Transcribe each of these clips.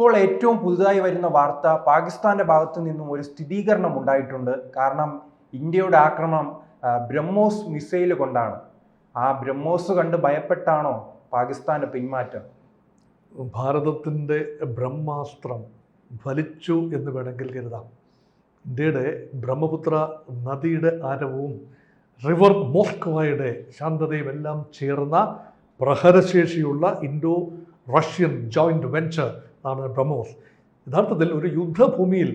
ഇപ്പോൾ ഏറ്റവും പുതുതായി വരുന്ന വാർത്ത പാകിസ്ഥാന്റെ ഭാഗത്തു നിന്നും ഒരു സ്ഥിരീകരണം ഉണ്ടായിട്ടുണ്ട്. കാരണം ഇന്ത്യയുടെ ആക്രമണം ബ്രഹ്മോസ് മിസൈൽ കൊണ്ടാണ്. ആ ബ്രഹ്മോസ് കണ്ട് ഭയപ്പെട്ടാണോ പാകിസ്ഥാന്റെ പിന്മാറ്റം? ഭാരതത്തിൻ്റെ ബ്രഹ്മാസ്ത്രം ഫലിച്ചു എന്ന് വേണമെങ്കിൽ കരുതാം. ഇന്ത്യയുടെ ബ്രഹ്മപുത്ര നദിയുടെ ആരവവും റിവർ മോസ്കോവയുടെ ശാന്തതയും എല്ലാം ചേർന്ന പ്രഹരശേഷിയുള്ള ഇൻഡോ റഷ്യൻ ജോയിൻ്റ് വെഞ്ചർ ആണ് ബ്രഹ്മോസ്. യഥാർത്ഥത്തിൽ ഒരു യുദ്ധഭൂമിയിൽ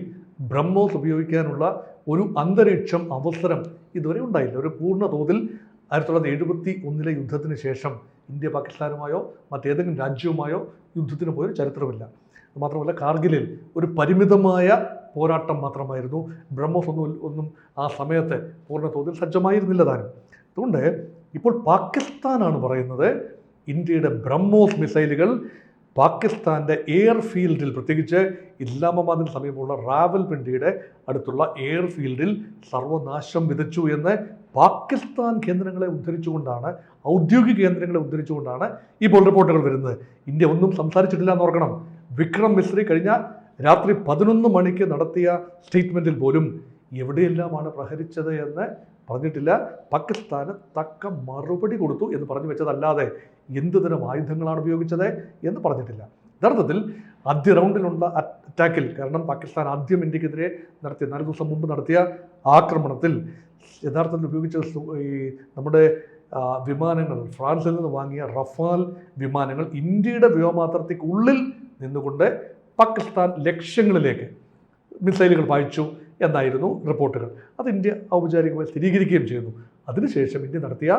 ബ്രഹ്മോസ് ഉപയോഗിക്കാനുള്ള ഒരു അന്തരീക്ഷം അവസരം ഇതുവരെ ഉണ്ടായില്ല. ഒരു പൂർണ്ണ തോതിൽ 1971 യുദ്ധത്തിന് ശേഷം ഇന്ത്യ പാകിസ്ഥാനുമായോ മറ്റേതെങ്കിലും രാജ്യവുമായോ യുദ്ധത്തിന് പോയൊരു ചരിത്രമില്ല. മാത്രമല്ല കാർഗിലിൽ ഒരു പരിമിതമായ പോരാട്ടം മാത്രമായിരുന്നു. ബ്രഹ്മോസ് ഒന്നും ആ സമയത്ത് പൂർണ്ണ തോതിൽ സജ്ജമായിരുന്നില്ല താനും. അതുകൊണ്ട് ഇപ്പോൾ പാകിസ്ഥാനാണ് പറയുന്നത് ഇന്ത്യയുടെ ബ്രഹ്മോസ് മിസൈലുകൾ പാകിസ്ഥാൻ്റെ എയർഫീൽഡിൽ, പ്രത്യേകിച്ച് ഇസ്ലാമാബാദിന് സമീപമുള്ള റാവൽപിണ്ടിയുടെ അടുത്തുള്ള എയർഫീൽഡിൽ സർവനാശം വിതച്ചു എന്ന് പാകിസ്ഥാൻ കേന്ദ്രങ്ങളെ ഉദ്ധരിച്ചുകൊണ്ടാണ്, ഔദ്യോഗിക കേന്ദ്രങ്ങളെ ഉദ്ധരിച്ചുകൊണ്ടാണ് ഇപ്പോൾ റിപ്പോർട്ടുകൾ വരുന്നത്. ഇന്ത്യ ഒന്നും സംസാരിച്ചിട്ടില്ല എന്നോർക്കണം. വിക്രം മിസ്രി കഴിഞ്ഞ രാത്രി 11 മണിക്ക് നടത്തിയ സ്റ്റേറ്റ്മെൻറ്റിൽ പോലും എവിടെയെല്ലാമാണ് പ്രഹരിച്ചത് എന്ന് പറഞ്ഞിട്ടില്ല. പാകിസ്ഥാന് തക്ക മറുപടി കൊടുത്തു എന്ന് പറഞ്ഞു വെച്ചതല്ലാതെ എന്തുതരം ആയുധങ്ങളാണ് ഉപയോഗിച്ചത് എന്ന് പറഞ്ഞിട്ടില്ല. യഥാർത്ഥത്തിൽ ആദ്യ റൗണ്ടിലുള്ള അറ്റാക്കിൽ, കാരണം പാകിസ്ഥാൻ ആദ്യം ഇന്ത്യക്കെതിരെ നടത്തിയ 4 ദിവസം മുമ്പ് നടത്തിയ ആക്രമണത്തിൽ യഥാർത്ഥത്തിൽ ഉപയോഗിച്ച ഈ നമ്മുടെ വിമാനങ്ങൾ, ഫ്രാൻസിൽ നിന്ന് വാങ്ങിയ റഫാൽ വിമാനങ്ങൾ ഇന്ത്യയുടെ വ്യോമാത്രത്തിക്കുള്ളിൽ നിന്നുകൊണ്ട് പാകിസ്ഥാൻ ലക്ഷ്യങ്ങളിലേക്ക് മിസൈലുകൾ പായിച്ചു എന്നായിരുന്നു റിപ്പോർട്ടുകൾ. അത് ഇന്ത്യ ഔപചാരികമായി സ്ഥിരീകരിക്കുകയും ചെയ്യുന്നു. അതിനുശേഷം ഇന്ത്യ നടത്തിയ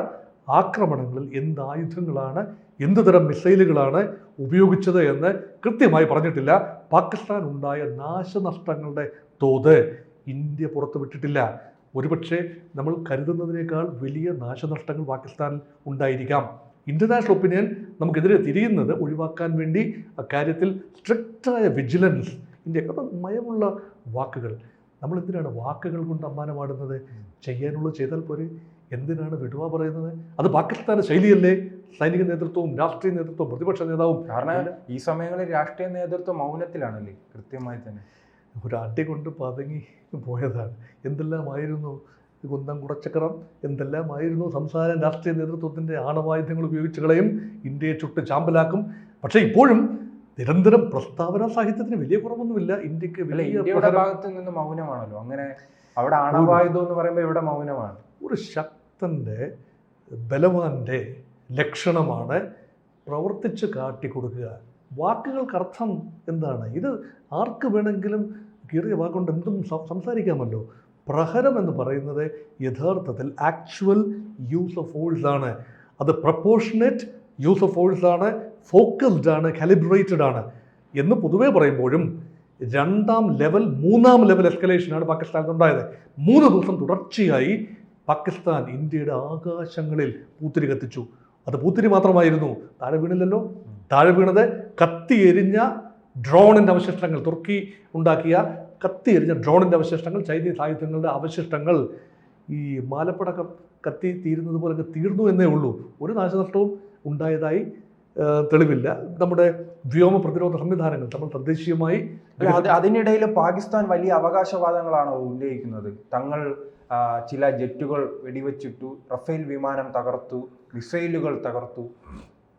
ആക്രമണങ്ങളിൽ എന്ത് ആയുധങ്ങളാണ്, എന്ത് തരം മിസൈലുകളാണ് ഉപയോഗിച്ചത് എന്ന് കൃത്യമായി പറഞ്ഞിട്ടില്ല. പാകിസ്ഥാൻ ഉണ്ടായ നാശനഷ്ടങ്ങളുടെ തോത് ഇന്ത്യ പുറത്തുവിട്ടിട്ടില്ല. ഒരുപക്ഷെ നമ്മൾ കരുതുന്നതിനേക്കാൾ വലിയ നാശനഷ്ടങ്ങൾ പാകിസ്ഥാനിൽ ഉണ്ടായിരിക്കാം. ഇൻ്റർനാഷണൽ ഒപ്പീനിയൻ നമുക്കെതിരെ തിരിയുന്നത് ഒഴിവാക്കാൻ വേണ്ടി അക്കാര്യത്തിൽ സ്ട്രിക്റ്റായ വിജിലൻസ് ഇന്ത്യക്ക് മയമുള്ള വാക്കുകൾ. നമ്മൾ എന്തിനാണ് വാക്കുകൾ കൊണ്ട് അമ്മാനമാടുന്നത്? ചെയ്യാനുള്ളത് ചെയ്താൽ പോരെ. എന്തിനാണ് വിടുവ പറയുന്നത്? അത് പാകിസ്ഥാന്റെ ശൈലിയല്ലേ? സൈനിക നേതൃത്വവും രാഷ്ട്രീയ നേതൃത്വവും പ്രതിപക്ഷ നേതാവും. കാരണം ഈ സമയങ്ങളിൽ രാഷ്ട്രീയ നേതൃത്വം മൗനത്തിലാണല്ലേ? കൃത്യമായി തന്നെ ഒരു അടി കൊണ്ട് പതുങ്ങി പോയതാണ്. എന്തെല്ലാമായിരുന്നു കുന്തം കുടച്ചക്രം, എന്തെല്ലാമായിരുന്നു സംസാരം. രാഷ്ട്രീയ നേതൃത്വത്തിൻ്റെ ആണവായുധങ്ങൾ ഉപയോഗിച്ച് കളയും, ഇന്ത്യയെ ചുട്ട് ചാമ്പലാക്കും. പക്ഷേ ഇപ്പോഴും നിരന്തരം പ്രസ്താവന സാഹിത്യത്തിന് വലിയ കുറവൊന്നുമില്ല. ഇന്ത്യക്ക് ഇന്ത്യയുടെ ഭാഗത്ത് നിന്ന് മൗനമാണല്ലോ. അങ്ങനെ അവിടെ ആണവായുധം എന്ന് പറയുമ്പോൾ ഇവിടെ മൗനമാണ്. ഒരു ശക്തൻ്റെ, ബലവാന്റെ ലക്ഷണമാണ് പ്രവർത്തിച്ച് കാട്ടിക്കൊടുക്കുക. വാക്കുകൾക്കർത്ഥം എന്താണ്? ഇത് ആർക്ക് വേണമെങ്കിലും കീറിയ വാക്കുകൊണ്ട് എന്തും സംസാരിക്കാമല്ലോ. പ്രഹരം എന്ന് പറയുന്നത് യഥാർത്ഥത്തിൽ ആക്ച്വൽ യൂസ് ഓഫ് ഫോഴ്സ് ആണ്. അത് പ്രപ്പോർഷനേറ്റ് യൂസ് ഓഫ് ഫോഴ്സ് ആണ്, ഫോക്കസ്ഡ് ആണ്, കാലിബ്രേറ്റഡ് ആണ് എന്ന് പൊതുവേ പറയുമ്പോഴും 2ാം ലെവൽ 3ാം ലെവൽ എസ്കലേഷനാണ് പാകിസ്ഥാനിൽ ഉണ്ടായത്. 3 ദിവസം തുടർച്ചയായി പാകിസ്ഥാൻ ഇന്ത്യയുടെ ആകാശങ്ങളിൽ പൂത്തിരി കത്തിച്ചു. അത് പൂത്തിരി മാത്രമായിരുന്നു, താഴെ വീണില്ലല്ലോ. താഴെ വീണത് കത്തിയെരിഞ്ഞ ഡ്രോണിൻ്റെ അവശിഷ്ടങ്ങൾ, തുർക്കി ഉണ്ടാക്കിയ കത്തിയെരിഞ്ഞ ഡ്രോണിൻ്റെ അവശിഷ്ടങ്ങൾ, ചൈനീസ് ആയുധങ്ങളുടെ അവശിഷ്ടങ്ങൾ. ഈ മാലപ്പടക്കം കത്തി തീരുന്നത് പോലെ തീർന്നു എന്നേ ഉള്ളൂ. ഒരു നാശനഷ്ടവും ഉണ്ടായതായി തെളിവില്ല. നമ്മുടെ വ്യോമ പ്രതിരോധ സംവിധാനങ്ങൾ നമ്മൾ തദ്ദേശീയമായി. അതിനിടയിൽ പാകിസ്ഥാൻ വലിയ അവകാശവാദങ്ങളാണോ ഉന്നയിക്കുന്നത്? തങ്ങൾ ചില ജെറ്റുകൾ വെടിവെച്ചിട്ടു, റഫേൽ വിമാനം തകർത്തു, മിസൈലുകൾ തകർത്തു.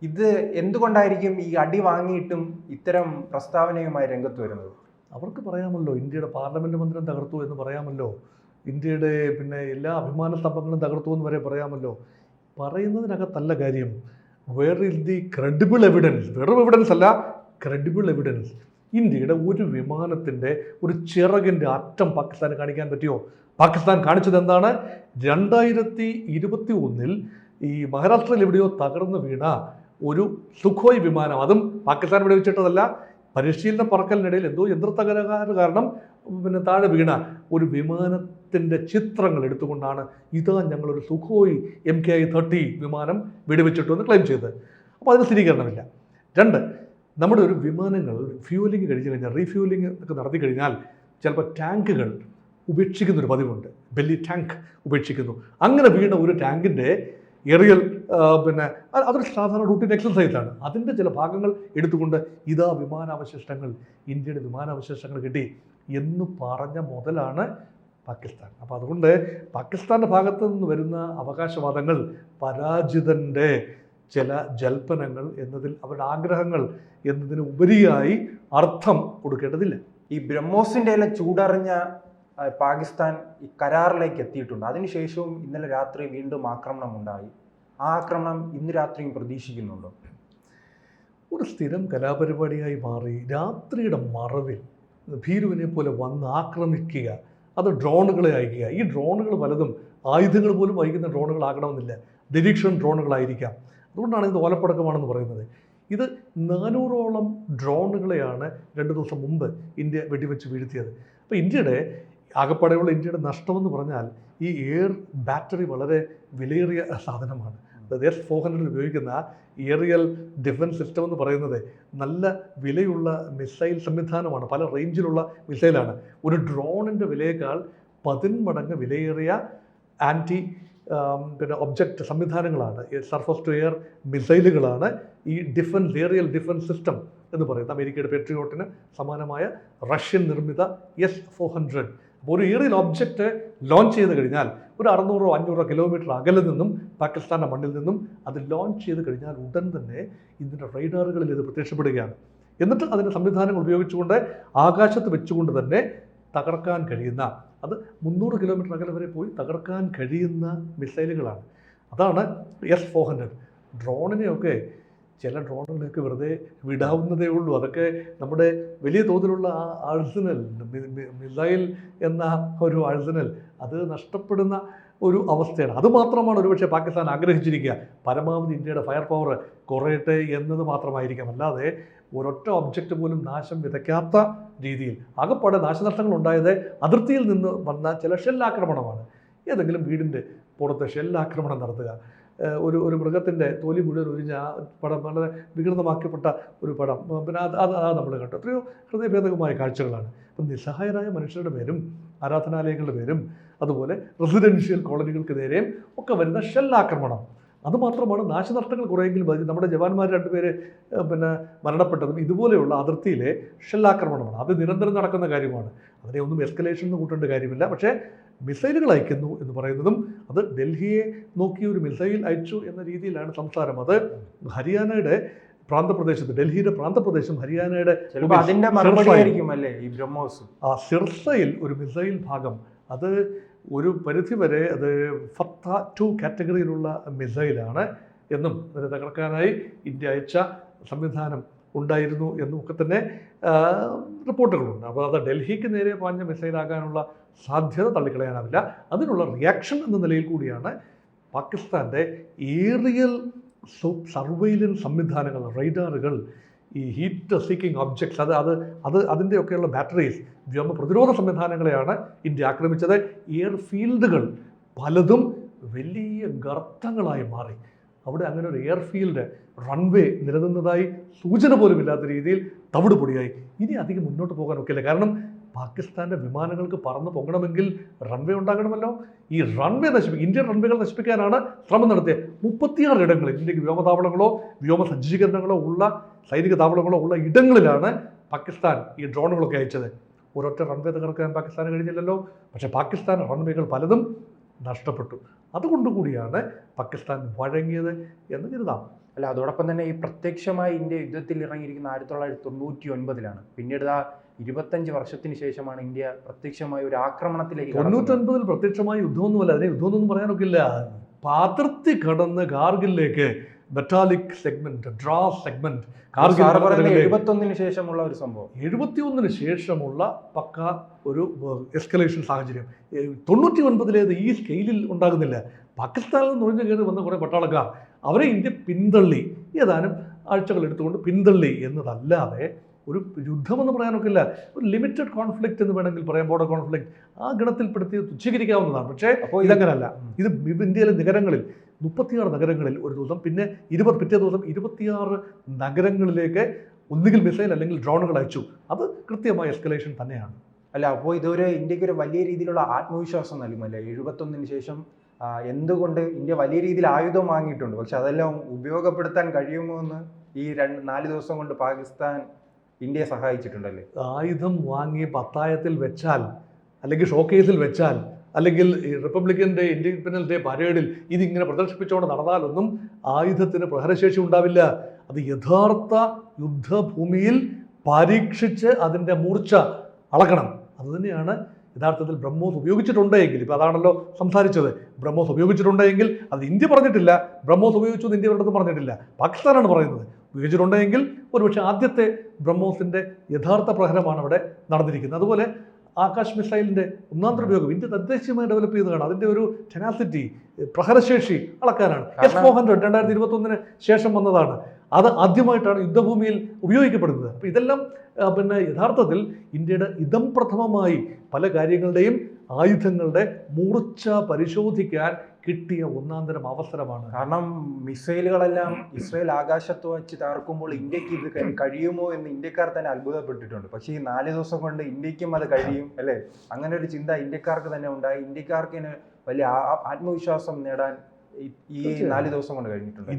ഇത് എന്തുകൊണ്ടായിരിക്കും ഈ അടി വാങ്ങിയിട്ടും ഇത്തരം പ്രസ്താവനയുമായി രംഗത്ത് വരുന്നത്? അവർക്ക് പറയാമല്ലോ, ഇന്ത്യയുടെ പാർലമെൻറ്റ് മന്ദിരം തകർത്തു എന്ന് പറയാമല്ലോ, ഇന്ത്യയുടെ എല്ലാ അഭിമാന സ്തംഭങ്ങളും തകർത്തു എന്ന് വരെ പറയാമല്ലോ. പറയുന്നതിനകത്തല്ല കാര്യം. Where is the credible evidence? വെറും എവിഡൻസ് അല്ല, ക്രെഡിബിൾ എവിഡൻസ്. ഇന്ത്യയുടെ ഒരു വിമാനത്തിൻ്റെ ഒരു ചിറകിൻ്റെ അറ്റം പാകിസ്ഥാന് കാണിക്കാൻ പറ്റിയോ? പാകിസ്ഥാൻ കാണിച്ചത് എന്താണ്? 2021 ഈ മഹാരാഷ്ട്രയിൽ എവിടെയോ തകർന്നു വീണ ഒരു സുഖോയ് വിമാനം, അതും പാകിസ്ഥാൻ വെടിവെച്ചിട്ടതല്ല, പരിശീലന പറക്കലിനിടയിൽ എന്തോ യന്ത്രത്തകരാറ് കാരണം താഴെ വീണ ഒരു വിമാനത്തിൻ്റെ ചിത്രങ്ങൾ എടുത്തുകൊണ്ടാണ് ഇതാ ഞങ്ങളൊരു സുഖോയ് MKI-30 വിമാനം വെടിവെച്ചിട്ടു എന്ന് ക്ലെയിം ചെയ്തത്. അപ്പോൾ അതിന് സ്ഥിരീകരണമില്ല. 2, നമ്മുടെ ഒരു വിമാനങ്ങൾ ഫ്യൂവലിംഗ് കഴിഞ്ഞ് കഴിഞ്ഞാൽ, റീഫ്യൂവലിംഗ് ഒക്കെ നടത്തി കഴിഞ്ഞാൽ ചിലപ്പോൾ ടാങ്കുകൾ ഉപേക്ഷിക്കുന്നൊരു പതിവുണ്ട്. ബെല്ലി ടാങ്ക് ഉപേക്ഷിക്കുന്നു. അങ്ങനെ വീണ ഒരു ടാങ്കിൻ്റെ ഏറിയൽ പിന്നെ അതൊരു സാധാരണ റൂട്ടീൻ എക്സസൈസാണ്. അതിൻ്റെ ചില ഭാഗങ്ങൾ എടുത്തുകൊണ്ട് ഇതാ വിമാനാവശിഷ്ടങ്ങൾ, ഇന്ത്യയുടെ വിമാനാവശിഷ്ടങ്ങൾ കിട്ടി എന്ന് പറഞ്ഞ മുതലാണ് പാകിസ്ഥാൻ. അപ്പോൾ അതുകൊണ്ട് പാകിസ്ഥാൻ്റെ ഭാഗത്തു നിന്ന് വരുന്ന അവകാശവാദങ്ങൾ പരാജിതൻ്റെ ചില ജൽപ്പനങ്ങൾ എന്നതിൽ അവരുടെ ആഗ്രഹങ്ങൾ എന്നതിന് ഉപരിയായി അർത്ഥം കൊടുക്കേണ്ടതില്ല. ഈ ബ്രഹ്മോസിൻ്റെ എല്ലാം ചൂടറിഞ്ഞ പാകിസ്ഥാൻ ഈ കരാറിലേക്ക് എത്തിയിട്ടുണ്ട്. അതിനുശേഷവും ഇന്നലെ രാത്രി വീണ്ടും ആക്രമണം ഉണ്ടായി. ആ ആക്രമണം ഇന്ന് രാത്രിയും പ്രതീക്ഷിക്കുന്നുണ്ടോ? ഒരു സ്ഥിരം കലാപരിപാടിയായി മാറി രാത്രിയുടെ മറവിൽ ഭീരുവിനെ പോലെ വന്ന് ആക്രമിക്കുക, അത് ഡ്രോണുകളെ അയക്കുക. ഈ ഡ്രോണുകൾ പലതും ആയുധങ്ങൾ പോലും വഹിക്കുന്ന ഡ്രോണുകളാകണമെന്നില്ല, നിരീക്ഷണ ഡ്രോണുകളായിരിക്കാം. അതുകൊണ്ടാണ് ഇത് ഓലപ്പടക്കമാണെന്ന് പറയുന്നത്. ഇത് 400ഓളം ഡ്രോണുകളെയാണ് 2 ദിവസം മുമ്പ് ഇന്ത്യ വെടിവെച്ച് വീഴ്ത്തിയത്. അപ്പോൾ ആകപ്പാടെയുള്ള ഇന്ത്യയുടെ നഷ്ടമെന്ന് പറഞ്ഞാൽ ഈ എയർ ബാറ്ററി വളരെ വിലയേറിയ സാധനമാണ്. S-400 ഉപയോഗിക്കുന്ന ഏറിയൽ ഡിഫൻസ് സിസ്റ്റം എന്ന് പറയുന്നത് നല്ല വിലയുള്ള മിസൈൽ സംവിധാനമാണ്, പല റേഞ്ചിലുള്ള മിസൈലാണ്. ഒരു ഡ്രോണിൻ്റെ വിലയേക്കാൾ 10 മടങ്ങ് വിലയേറിയ ആൻറ്റി ഒബ്ജക്റ്റ് സംവിധാനങ്ങളാണ്, സർഫസ് ടു എയർ മിസൈലുകളാണ് ഈ ഏറിയൽ ഡിഫൻസ് സിസ്റ്റം എന്ന് പറയുന്നത്. അമേരിക്കയുടെ പേട്രിയോട്ടിന് സമാനമായ റഷ്യൻ നിർമ്മിത S-400. അപ്പോൾ ഒരു ഏറിയൽ ഒബ്ജക്റ്റ് ലോഞ്ച് ചെയ്ത് കഴിഞ്ഞാൽ ഒരു 600-500 കിലോമീറ്റർ അകലെ നിന്നും പാകിസ്ഥാൻ്റെ മണ്ണിൽ നിന്നും അത് ലോഞ്ച് ചെയ്ത് കഴിഞ്ഞാൽ ഉടൻ തന്നെ ഇതിൻ്റെ റൈഡാറുകളിൽ ഇത് പ്രത്യക്ഷപ്പെടുകയാണ്. എന്നിട്ട് അതിൻ്റെ സംവിധാനങ്ങൾ ഉപയോഗിച്ചുകൊണ്ട് ആകാശത്ത് വെച്ചുകൊണ്ട് തന്നെ തകർക്കാൻ കഴിയുന്ന, അത് 300 കിലോമീറ്റർ അകലെ വരെ പോയി തകർക്കാൻ കഴിയുന്ന മിസൈലുകളാണ്. അതാണ് S-400. ഡ്രോണിനെയൊക്കെ ചില ഡ്രോണുകളൊക്കെ വെറുതെ വിടാവുന്നതേ ഉള്ളൂ. അതൊക്കെ നമ്മുടെ വലിയ തോതിലുള്ള ആ ആഴ്സനൽ, മിസൈൽ എന്ന ഒരു ആഴ്സനൽ അത് നഷ്ടപ്പെടുന്ന ഒരു അവസ്ഥയാണ്. അതുമാത്രമാണ് ഒരുപക്ഷെ പാകിസ്ഥാൻ ആഗ്രഹിച്ചിരിക്കുക. പരമാവധി ഇന്ത്യയുടെ ഫയർ പവർ കുറയട്ടെ എന്നത് മാത്രമായിരിക്കാം. അല്ലാതെ ഒരൊറ്റ ഒബ്ജക്റ്റ് പോലും നാശം വിതയ്ക്കാത്ത രീതിയിൽ ആകെപ്പാടെ നാശനഷ്ടങ്ങൾ ഉണ്ടായത് അതിർത്തിയിൽ നിന്ന് വന്ന ചില ഷെല്ലാക്രമണമാണ്. ഏതെങ്കിലും വീടിൻ്റെ പുറത്ത് ഷെല്ലാക്രമണം നടത്തുക, ഒരു മൃഗത്തിൻ്റെ തൊലി മുഴുവൻ ഒരിഞ്ഞ ആ പടം വളരെ വികൃതമാക്കപ്പെട്ട ഒരു പടം, പിന്നെ അത് നമ്മൾ കണ്ടു. എത്രയോ ഹൃദയഭേദകമായ കാഴ്ചകളാണ്. അപ്പം നിസ്സഹായരായ മനുഷ്യരുടെ പേരും ആരാധനാലയങ്ങളുടെ പേരും അതുപോലെ റെസിഡൻഷ്യൽ കോളനികൾക്ക് നേരെയും ഒക്കെ വരുന്ന ഷെല്ലാക്രമണം, അതുമാത്രമാണ് നാശനഷ്ടങ്ങൾ കുറേയെങ്കിലും മതി. നമ്മുടെ ജവാന്മാർ 2 പേര് മരണപ്പെട്ടതും ഇതുപോലെയുള്ള അതിർത്തിയിലെ ഷെല്ലാക്രമണമാണ്. അത് നിരന്തരം നടക്കുന്ന കാര്യമാണ്. അതിനെ ഒന്നും എസ്കലേഷൻ എന്ന് കൂട്ടേണ്ട കാര്യമില്ല. പക്ഷേ മിസൈലുകൾ അയക്കുന്നു എന്ന് പറയുന്നതും അത് ഡൽഹിയെ നോക്കി ഒരു മിസൈൽ അയച്ചു എന്ന രീതിയിലാണ് സംസാരം. അത് ഹരിയാനയുടെ പ്രാന്തപ്രദേശത്ത്, ഡൽഹിയുടെ പ്രാന്തപ്രദേശം ഹരിയാനയുടെ സിർസയിൽ ഒരു മിസൈൽ ഭാഗം, അത് ഒരു പരിധിവരെ അത് ഫത്ത 2 കാറ്റഗറിയിലുള്ള മിസൈലാണ് എന്നും അതിനെ തകർക്കാനായി ഇന്ത്യ അയച്ച സംവിധാനം ഉണ്ടായിരുന്നു എന്നും ഒക്കെ തന്നെ റിപ്പോർട്ടുകളുണ്ട്. അപ്പോൾ അത് ഡൽഹിക്ക് നേരെ പാഞ്ഞ മിസൈലാകാനുള്ള സാധ്യത തള്ളിക്കളയാനാവില്ല. അതിനുള്ള റിയാക്ഷൻ എന്ന നിലയിൽ കൂടിയാണ് പാകിസ്ഥാൻ്റെ ഏറിയൽ സർവൈലൻസ് സംവിധാനങ്ങൾ, റൈഡാറുകൾ, ഈ ഹീറ്റ് സീക്കിംഗ് ഒബ്ജക്ട്സ്, അതിൻ്റെയൊക്കെയുള്ള ബാറ്ററീസ്, വ്യോമ പ്രതിരോധ സംവിധാനങ്ങളെയാണ് ഇന്ത്യ ആക്രമിച്ചത്. എയർ ഫീൽഡുകൾ പലതും വലിയ ഗർത്തങ്ങളായി മാറി. അവിടെ അങ്ങനെ ഒരു എയർഫീൽഡ്, റൺവേ നിലനിന്നതായി സൂചന പോലും ഇല്ലാത്ത രീതിയിൽ തവിട് പൊടിയായി. ഇനി അധികം മുന്നോട്ട് പോകാൻ ഒക്കില്ല. കാരണം പാകിസ്ഥാൻ്റെ വിമാനങ്ങൾക്ക് പറന്ന് പൊങ്ങണമെങ്കിൽ റൺവേ ഉണ്ടാകണമല്ലോ. ഈ റൺവേ ഇന്ത്യൻ റൺവേകൾ നശിപ്പിക്കാനാണ് ശ്രമം നടത്തിയത്. 36 ഇടങ്ങളിൽ ഇന്ത്യക്ക് വ്യോമതാവളങ്ങളോ വ്യോമ സജ്ജീകരണങ്ങളോ ഉള്ള, സൈനിക താവളങ്ങളോ ഉള്ള ഇടങ്ങളിലാണ് പാകിസ്ഥാൻ ഈ ഡ്രോണുകളൊക്കെ അയച്ചത്. ഒരൊറ്റ റൺവേ തകർക്കാൻ പാകിസ്ഥാന് കഴിഞ്ഞില്ലല്ലോ. പക്ഷേ പാകിസ്ഥാൻ റൺവേകൾ പലതും നഷ്ടപ്പെട്ടു. അതുകൊണ്ടുകൂടിയാണ് പാകിസ്ഥാൻ വഴങ്ങിയത് എന്ന് കരുതാം. അല്ല, അതോടൊപ്പം തന്നെ ഈ പ്രത്യക്ഷമായി ഇന്ത്യ യുദ്ധത്തിൽ ഇറങ്ങിയിരിക്കുന്ന 1999-ലാണ്. പിന്നീട് 25 വർഷത്തിന് ശേഷമാണ് ഇന്ത്യ പ്രത്യക്ഷമായി ഒരു ആക്രമണത്തിലേക്ക്. 99-ൽ പ്രത്യക്ഷമായി യുദ്ധമൊന്നുമല്ല, അതിനെ യുദ്ധമൊന്നും പറയാനൊക്കില്ല. പാതിർത്തി കടന്ന് കാർഗിലേക്ക് മെറ്റാലിക് സെഗ്മെന്റ്, ഡ്രാ സെഗ്മെന്റ്, 71-ന് ശേഷമുള്ള ഒരു സംഭവം. 71-ന് ശേഷമുള്ള പക്ക ഒരു എസ്കലേഷൻ സാഹചര്യം. 99-ലേത് ഈ സ്കെയിലിൽ ഉണ്ടാകുന്നില്ല. പാകിസ്ഥാനിൽ നിന്ന് നുഴഞ്ഞു കയറി വന്ന കുറേ പട്ടാളക്കാർ, അവരെ ഇന്ത്യ പിന്തള്ളി, ഏതാനും ആഴ്ചകൾ എടുത്തുകൊണ്ട് പിന്തള്ളി എന്നതല്ലാതെ ഒരു യുദ്ധമെന്ന് പറയാനൊക്കില്ല. ഒരു ലിമിറ്റഡ് കോൺഫ്ലിക്റ്റ് എന്ന് വേണമെങ്കിൽ പറയാം, ബോർഡർ കോൺഫ്ലിക്റ്റ്, ആ ഗണത്തിൽപ്പെടുത്തി തുച്ഛീകരിക്കാവുന്നതാണ്. പക്ഷേ ഇതങ്ങനല്ല. ഇത് ഇന്ത്യയിലെ നഗരങ്ങളിൽ 36 നഗരങ്ങളിൽ ഒരു ദിവസം, പിന്നെ പിറ്റേ ദിവസം 26 നഗരങ്ങളിലേക്ക് ഒന്നുകിൽ മിസൈൽ അല്ലെങ്കിൽ ഡ്രോണുകൾ അയച്ചു. അത് കൃത്യമായ എസ്കലേഷൻ തന്നെയാണ്. അല്ല, അപ്പോൾ ഇതൊരു ഇന്ത്യക്ക് ഒരു വലിയ രീതിയിലുള്ള ആത്മവിശ്വാസം നൽകുമല്ലേ? 71-ന് ശേഷം എന്തുകൊണ്ട് ഇന്ത്യ വലിയ രീതിയിൽ ആയുധം വാങ്ങിയിട്ടുണ്ട്, പക്ഷെ അതെല്ലാം ഉപയോഗപ്പെടുത്താൻ കഴിയുമോ എന്ന് ഈ 4 ദിവസം കൊണ്ട് പാകിസ്ഥാൻ ഇന്ത്യയെ സഹായിച്ചിട്ടുണ്ടല്ലേ? ആയുധം വാങ്ങി പത്തായത്തിൽ വെച്ചാൽ, അല്ലെങ്കിൽ ഷോക്കേസിൽ വെച്ചാൽ, അല്ലെങ്കിൽ ഈ റിപ്പബ്ലിക്കൻ ഡേ, ഇൻഡിപെൻഡൻസ് ഡേ പരേഡിൽ ഇതിങ്ങനെ പ്രദർശിപ്പിച്ചുകൊണ്ട് നടന്നാലൊന്നും ആയുധത്തിന് പ്രഹരശേഷി ഉണ്ടാവില്ല. അത് യഥാർത്ഥ യുദ്ധഭൂമിയിൽ പരീക്ഷിച്ച് അതിൻ്റെ മൂർച്ച അളക്കണം. അതുതന്നെയാണ് യഥാർത്ഥത്തിൽ ബ്രഹ്മോസ് ഉപയോഗിച്ചിട്ടുണ്ടെങ്കിൽ, ഇപ്പോൾ അതാണല്ലോ സംസാരിച്ചത്, ബ്രഹ്മോസ് ഉപയോഗിച്ചിട്ടുണ്ടെങ്കിൽ അത് ഇന്ത്യ പറഞ്ഞിട്ടില്ല, ബ്രഹ്മോസ് ഉപയോഗിച്ചു എന്ന് ഇന്ത്യ ഒരിടത്തും പറഞ്ഞിട്ടില്ല, പാകിസ്ഥാനാണ് പറയുന്നത്. ഉപയോഗിച്ചിട്ടുണ്ടെങ്കിൽ ഒരുപക്ഷെ ആദ്യത്തെ ബ്രഹ്മോസിൻ്റെ യഥാർത്ഥ പ്രഹരമാണ് അവിടെ നടന്നിരിക്കുന്നത്. അതുപോലെ ആകാശ് മിസൈലിൻ്റെ ഒന്നാന്തര ഉപയോഗം ഇന്ത്യ തദ്ദേശീയമായി ഡെവലപ്പ് ചെയ്തതാണ്. അതിൻ്റെ ഒരു ടെനാസിറ്റി, പ്രഹരശേഷി അളക്കാനാണ്. S-400 2021 ശേഷം വന്നതാണ്. അത് ആദ്യമായിട്ടാണ് യുദ്ധഭൂമിയിൽ ഉപയോഗിക്കപ്പെടുന്നത്. അപ്പോൾ ഇതെല്ലാം യഥാർത്ഥത്തിൽ ഇന്ത്യയുടെ ഇദം പ്രഥമമായി പല കാര്യങ്ങളുടെയും ആയുധങ്ങളുടെ മൂർച്ച പരിശോധിക്കാൻ കിട്ടിയ ഒന്നാന്തരം അവസരമാണ്. കാരണം മിസൈലുകളെല്ലാം ഇസ്രയേൽ ആകാശത്ത് വെച്ച് തകർക്കുമ്പോൾ ഇന്ത്യക്ക് ഇത് കഴിയുമോ എന്ന് ഇന്ത്യക്കാർ തന്നെ അത്ഭുതപ്പെട്ടിട്ടുണ്ട്. പക്ഷേ ഈ 4 ദിവസം കൊണ്ട് ഇന്ത്യക്കും അത് കഴിയും അല്ലേ? അങ്ങനെ ഒരു ചിന്ത ഇന്ത്യക്കാർക്ക് തന്നെ ഉണ്ടായി. ഇന്ത്യക്കാർക്ക് വലിയ ആത്മവിശ്വാസം നേടാൻ ഈ 4 ദിവസം കൊണ്ട് കഴിഞ്ഞിട്ടുണ്ട്.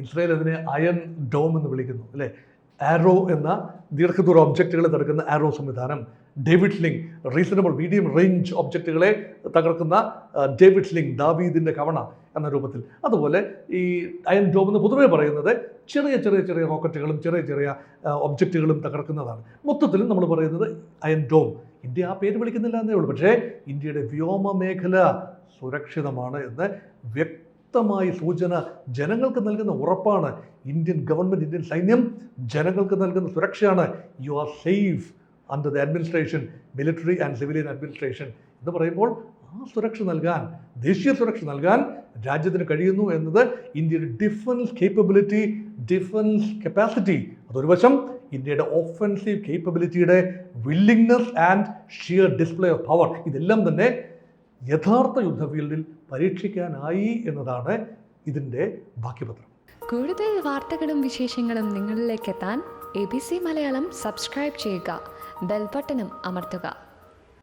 ഇസ്രയേൽ അതിനെ അയൺ ഡോം എന്ന് വിളിക്കുന്നു അല്ലേ? ആരോ എന്ന ദീർഘദൂര ഒബ്ജക്റ്റുകളെ തകർക്കുന്ന ആരോ സംവിധാനം, David Sling reasonable medium range ഒബ്ജക്റ്റുകളെ തകർക്കുന്ന ഡേവിഡ് സ്ലിംഗ്, ദാവീദിൻ്റെ കവണ എന്ന രൂപത്തിൽ. അതുപോലെ ഈ അയൺ ഡോം എന്ന് പൊതുവെ പറയുന്നത് ചെറിയ ചെറിയ ചെറിയ റോക്കറ്റുകളും ചെറിയ ചെറിയ ഒബ്ജക്റ്റുകളും തകർക്കുന്നതാണ്. മൊത്തത്തിലും നമ്മൾ പറയുന്നത് അയൺ ഡോം. ഇന്ത്യ ആ പേര് വിളിക്കുന്നില്ല എന്നേ ഉള്ളൂ. പക്ഷേ ഇന്ത്യയുടെ വ്യോമ മേഖല സുരക്ഷിതമാണ് എന്ന് വ്യക്തമായി സൂചന ജനങ്ങൾക്ക് നൽകുന്ന ഉറപ്പാണ്. ഇന്ത്യൻ ഗവൺമെൻറ്, ഇന്ത്യൻ സൈന്യം ജനങ്ങൾക്ക് നൽകുന്ന സുരക്ഷയാണ്. You are safe under the administration, military and civilian administration എന്ന് പറയുമ്പോൾ ആ സുരക്ഷ നൽകാൻ, ദേശീയ സുരക്ഷ നൽകാൻ രാജ്യത്തിന് കഴിയുന്നു എന്നത് ഇന്ത്യയുടെ ഡിഫൻസ് കേപ്പബിലിറ്റി, ഡിഫൻസ് കപ്പാസിറ്റി, അതൊരു വശം. ഇന്ത്യയുടെ ഓഫൻസീവ് കേപ്പബിലിറ്റിയുടെ willingness and sheer display of power, ഇതെല്ലാം തന്നെ യഥാർത്ഥ യുദ്ധഫീൽഡിൽ പരീക്ഷിക്കാനായി എന്നതാണ് ഇതിൻ്റെ ബാക്കിപത്രം. കൂടുതൽ വാർത്തകളും വിശേഷങ്ങളും നിങ്ങളിലേക്ക് എത്താൻ ABC മലയാളം സബ്സ്ക്രൈബ് ചെയ്യുക, ബെൽ ബട്ടണും അമർത്തുക.